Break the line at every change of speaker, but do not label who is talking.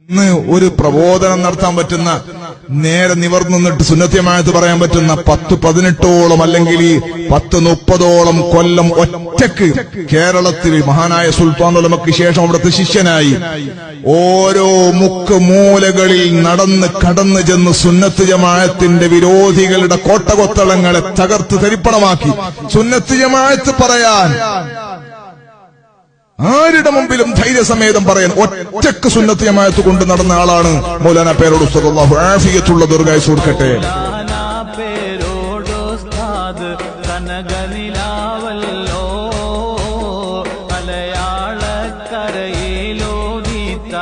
ഇന്ന് ഒരു പ്രബോധനം നടത്താൻ പറ്റുന്ന, നേരെ നിവർന്നു നിന്നിട്ട് സുന്നത്യമായത് പറയാൻ പറ്റുന്ന 10-18ഓളം അല്ലെങ്കിൽ 10-30ഓളം കൊല്ലം ഒറ്റക്ക് കേരളത്തിൽ മഹാനായ സുൽത്താൻ ഉലമക്ക് ശേഷം അവിടുത്തെ ശിഷ്യനായി ഓരോ മുക്ക് മൂലകളിൽ നടന്ന് കടന്നു ചെന്ന് സുന്നത്ത് ജമാഅത്തിന്റെ വിരോധികളുടെ കോട്ടകൊത്തളങ്ങളെ തകർത്ത് തരിപ്പണമാക്കി സുന്നത്ത് ജമാഅത്ത് പറയാൻ ആരുടെ മുമ്പിലും ധൈര്യസമേതം പറയാൻ ഒറ്റക്ക് സുന്നത്ത് ജമാഅത്ത് കൊണ്ട് നടന്ന ആളാണ് മൗലാന പേരോട് ഉസ്താദ്. അല്ലാഹു ആഫിയത്തുള്ള ദീർഘായുസ്സ് കൊടുക്കട്ടെ.
മലയാളക്കരയിലോ നീത്ത